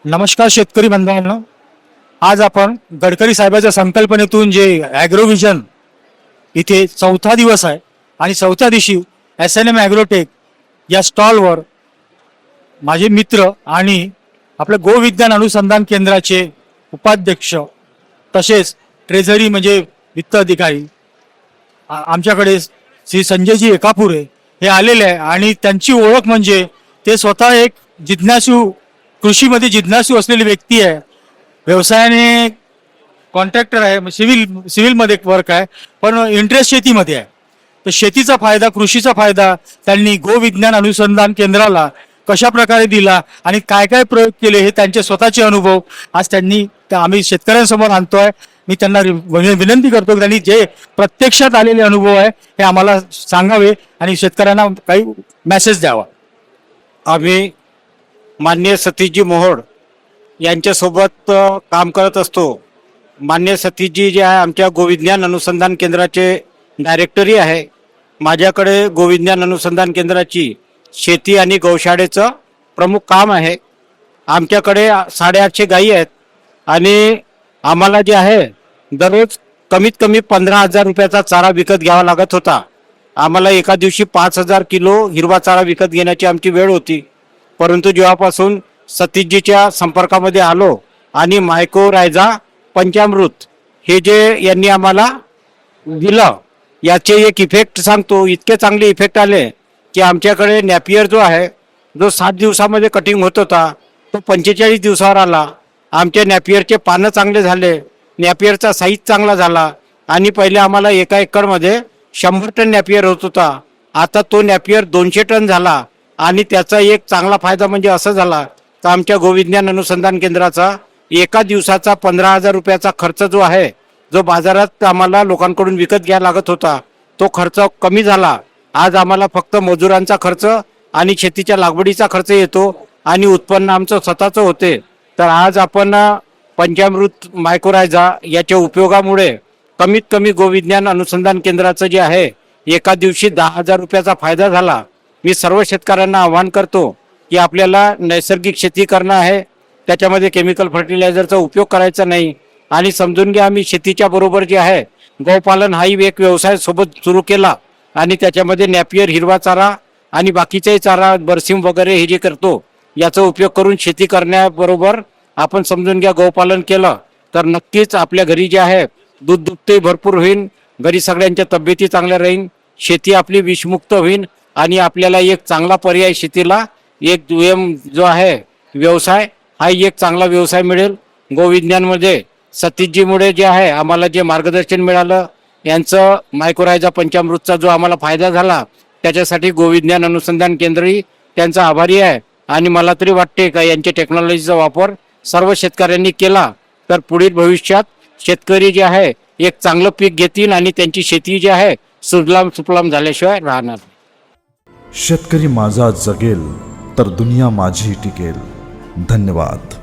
नमस्कार शेतकरी बांधवांनो, आज आपण गडकरी साहेबांच्या संकल्पनेतून जे ॲग्रोव्हिजन इथे चौथा दिवस आहे आणि चौथ्या दिवशी SNM ॲग्रोटेक या स्टॉलवर माझे मित्र आणि आपले गोविज्ञान अनुसंधान केंद्राचे उपाध्यक्ष तसेच ट्रेझरी म्हणजे वित्त अधिकारी आमच्याकडे श्री संजयजी एकापुरे हे आलेले आहे आणि त्यांची ओळख म्हणजे ते स्वतः एक जिज्ञासू कृषीमध्ये जिज्ञासू असलेली व्यक्ती आहे. व्यवसायाने कॉन्ट्रॅक्टर आहे, सिव्हिलमध्ये वर्क आहे, पण इंटरेस्ट शेतीमध्ये आहे. तर शेतीचा फायदा कृषीचा फायदा त्यांनी गोविज्ञान अनुसंधान केंद्राला कशा प्रकारे दिला आणि काय काय प्रयोग केले हे त्यांचे स्वतःचे अनुभव आज आम्ही शेतकऱ्यांसमोर आणतोय. मी त्यांना विनंती करतो की त्यांनी जे प्रत्यक्षात आलेले अनुभव आहे हे आम्हाला सांगावे आणि शेतकऱ्यांना काही मेसेज द्यावा. आम्ही माननीय सतीशजी मोहोड यांच्यासोबत काम करत असतो. माननीय सतीशजी जे आहे आमच्या गोविज्ञान अनुसंधान केंद्राचे डायरेक्टरी आहे. माझ्याकडे गोविज्ञान अनुसंधान केंद्राची शेती आणि गौशाळेचं प्रमुख काम आहे. आमच्याकडे 850 गायी आहेत आणि आम्हाला जे आहे दररोज कमीत कमी 15,000 रुपयाचा चारा विकत घ्यावा लागत होता. आम्हाला एका दिवशी 5,000 किलो हिरवा चारा विकत घेण्याची आमची वेळ होती. परंतु जेव्हापासून सतीशजीच्या संपर्कामध्ये आलो आणि मायक्रोरायझा पंचामृत हे जे यांनी आम्हाला दिलं याचे एक इफेक्ट सांगतो. इतके चांगले इफेक्ट आले की आमच्याकडे नॅपियर जो आहे जो 7 दिवसामध्ये कटिंग होत होता तो 45 दिवसावर आला. आमच्या नॅपियरचे पानं चांगले झाले, नॅपियरचा साईज चांगला झाला आणि पहिले आम्हाला एका एकरमध्ये 100 टन नॅपियर होत होता. आता तो नॅपियर 200 टन झाला आणि त्याचा एक चांगला फायदा म्हणजे असं झाला तर आमच्या गोविज्ञान अनुसंधान केंद्राचा एका दिवसाचा 15,000 रुपयाचा खर्च जो आहे जो बाजारात आम्हाला लोकांकडून विकत घ्यायला लागत होता तो खर्च कमी झाला. आज आम्हाला फक्त मजुरांचा खर्च आणि शेतीच्या लागवडीचा खर्च येतो आणि उत्पन्न आमचं स्वतःचं होते. तर आज आपण पंचामृत मायक्रोरायझा याच्या उपयोगामुळे कमीत कमी गोविज्ञान अनुसंधान केंद्राचं जे आहे एका दिवशी 10,000 रुपयाचा फायदा झाला. मी सर्व शेतकऱ्यांना आवाहन करतो की आपल्याला नैसर्गिक शेती करणं आहे, त्याच्यामध्ये केमिकल फर्टिलायझरचा उपयोग करायचा नाही. आणि समजून घ्या आम्ही शेतीच्या बरोबर जे आहे गौपालन हाही एक व्यवसाय सोबत सुरू केला आणि त्याच्यामध्ये नॅपियर हिरवा चारा आणि बाकीचाही चारा बरसीम वगैरे हे जे करतो याचा उपयोग करून शेती करण्याबरोबर आपण समजून घ्या गौपालन केलं तर नक्कीच आपल्या घरी जे आहे दूध दुभते भरपूर होईल, घरी सगळ्यांच्या तब्येती चांगल्या राहील, शेती आपली विषमुक्त होईल आणि आपल्याला एक चांगला पर्याय शेतीला एक दुय्यम जो आहे व्यवसाय हा एक चांगला व्यवसाय मिळेल. गोविज्ञानमध्ये सतीशजीमुळे जे आहे आम्हाला जे मार्गदर्शन मिळालं यांचं मायक्रोरायझा पंचामृतचा जो आम्हाला फायदा झाला त्याच्यासाठी गोविज्ञान अनुसंधान केंद्रही त्यांचा आभारी आहे. आणि मला तरी वाटते का यांच्या टेक्नॉलॉजीचा वापर सर्व शेतकऱ्यांनी केला तर पुढील भविष्यात शेतकरी जे आहे एक चांगलं पीक घेतील आणि त्यांची शेती जी आहे सुजलाम सुफलाम झाल्याशिवाय राहणार. शेतकरी माझा जगेल तर दुनिया माझी टिकेल. धन्यवाद.